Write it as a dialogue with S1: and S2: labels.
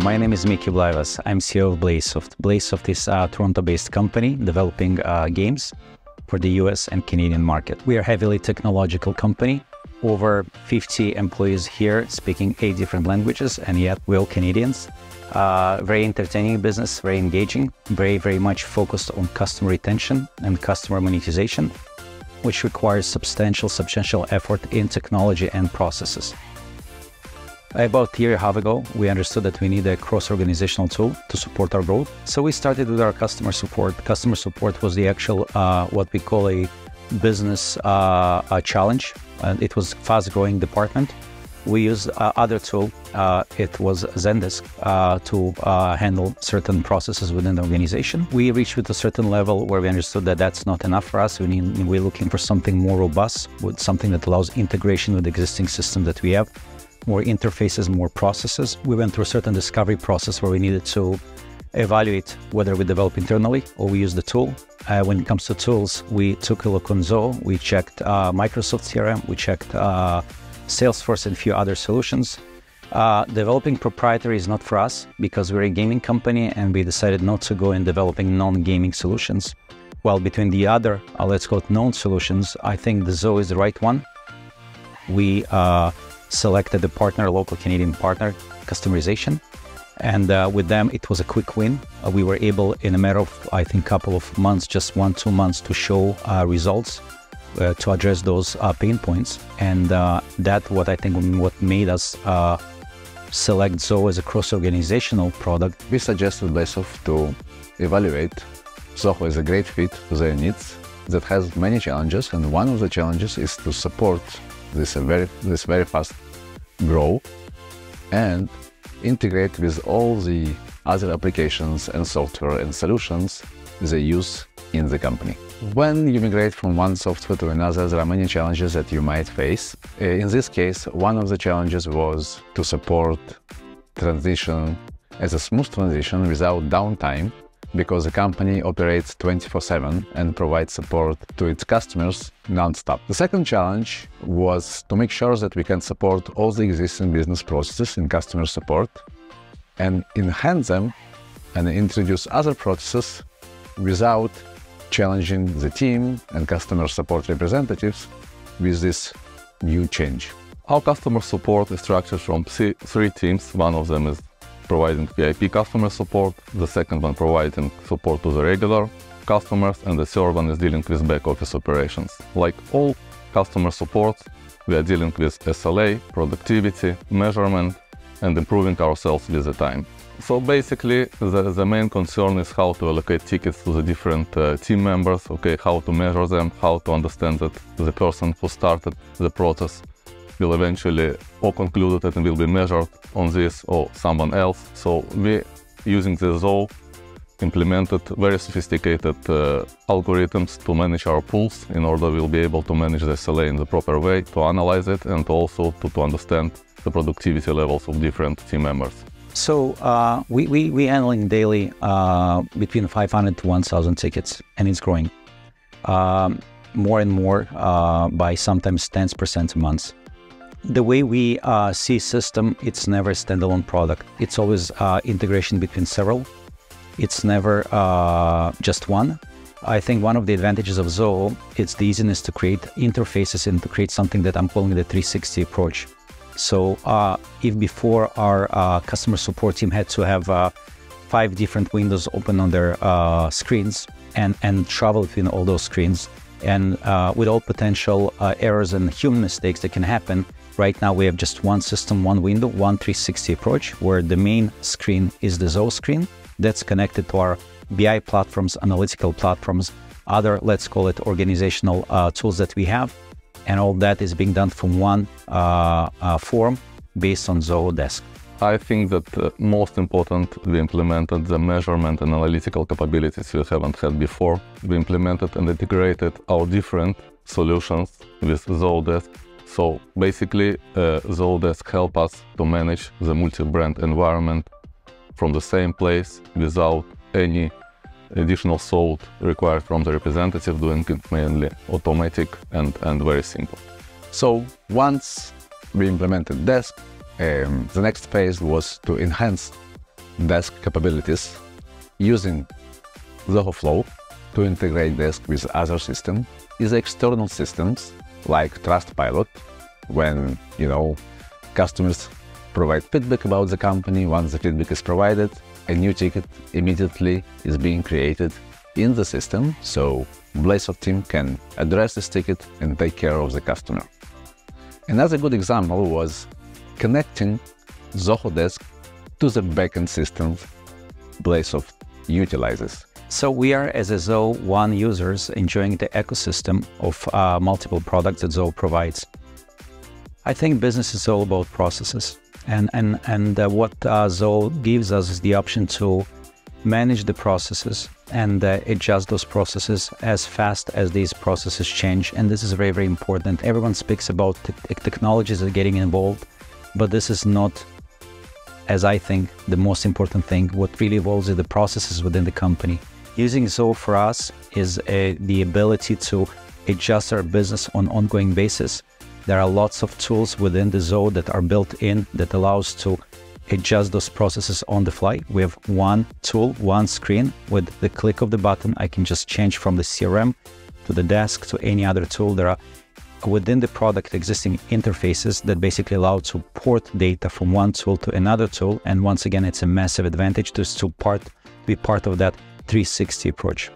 S1: My name is Mickey Blaivas. I'm CEO of BlazeSoft. BlazeSoft is a Toronto-based company developing games for the US and Canadian market. We are a heavily technological company, over 50 employees here speaking 8 different languages, and yet we're all Canadians. Very entertaining business, very engaging, very much focused on customer retention and customer monetization, which requires substantial effort in technology and processes. About a year and a half ago, we understood that we need a cross-organizational tool to support our growth. So we started with our customer support. Customer support was the actual, what we call a business challenge. It was a fast-growing department. We used other tool, it was Zendesk, to handle certain processes within the organization. We reached with a certain level where we understood that that's not enough for us. We're looking for something more robust, with something that allows integration with the existing system that we have. More interfaces, more processes. We went through a certain discovery process where we needed to evaluate whether we develop internally or we use the tool. When it comes to tools, we took a look on Zoho, we checked Microsoft CRM, we checked Salesforce and a few other solutions. Developing proprietary is not for us because we're a gaming company and we decided not to go in developing non-gaming solutions. While between the other, let's call it known solutions, I think the Zoho is the right one. We selected the partner, local Canadian partner, customization. And with them, it was a quick win. We were able, in a matter of, I think, couple of months, just 1-2 months, to show results to address those pain points. And that what made us select Zoho as a cross-organizational product.
S2: We suggested BlazeSoft to evaluate Zoho as a great fit to their needs that has many challenges, and one of the challenges is to support this very fast growth and integrate with all the other applications and software and solutions they use in the company. When you migrate from one software to another, there are many challenges that you might face. In this case, one of the challenges was to support transition as a smooth transition without downtime, because the company operates 24/7 and provides support to its customers non-stop. The second challenge was to make sure that we can support all the existing business processes in customer support and enhance them and introduce other processes without challenging the team and customer support representatives with this new change.
S3: Our customer support is structured from 3 teams. One of them is providing VIP customer support, the second one providing support to the regular customers, and the third one is dealing with back office operations. Like all customer support, we are dealing with SLA, productivity, measurement, and improving ourselves with the time. So basically, the main concern is how to allocate tickets to the different team members, okay, how to measure them, how to understand that the person who started the process will eventually or conclude it and will be measured on this or someone else. So we, using the Zoho, implemented very sophisticated algorithms to manage our pools in order we'll be able to manage the SLA in the proper way, to analyze it, and also to understand the productivity levels of different team members.
S1: So we handling daily between 500 to 1,000 tickets, and it's growing more and more by sometimes 10% a month. The way we see system, it's never a standalone product. It's always integration between several. It's never just one. I think one of the advantages of Zoho, it's the easiness to create interfaces and to create something that I'm calling the 360 approach. So if before our customer support team had to have 5 different windows open on their screens and travel between all those screens, and with all potential errors and human mistakes that can happen, right now we have just one system, one window, one 360 approach, where the main screen is the Zoho screen that's connected to our BI platforms, analytical platforms, other, let's call it, organizational tools that we have. And all that is being done from one form based on Zoho Desk.
S3: I think that most important, we implemented the measurement and analytical capabilities we haven't had before. We implemented and integrated our different solutions with Zoho Desk. So basically, Zoho Desk helps us to manage the multi-brand environment from the same place without any additional thought required from the representative, doing it mainly automatic and very simple.
S2: So once we implemented Desk, the next phase was to enhance Desk capabilities using Zoho Flow to integrate Desk with other systems is external systems like Trustpilot, when customers provide feedback about the company. Once the feedback is provided, a new ticket immediately is being created in the system, so BlazeSoft team can address this ticket and take care of the customer. Another good example was connecting Zoho Desk to the backend systems BlazeSoft utilizes.
S1: So we are, as a Zoho One users, enjoying the ecosystem of multiple products that Zoho provides. I think business is all about processes, and what Zoho gives us is the option to manage the processes and adjust those processes as fast as these processes change. And this is very, very important. Everyone speaks about technologies that are getting involved, but this is not, as I think, the most important thing. What really evolves is the processes within the company. Using Zoho for us is the ability to adjust our business on an ongoing basis. There are lots of tools within the Zoho that are built in that allows to adjust those processes on the fly. We have one tool, one screen. With the click of the button, I can just change from the CRM to the desk to any other tool. There are within the product existing interfaces that basically allow to port data from one tool to another tool. And once again, it's a massive advantage to be part of that 360 approach.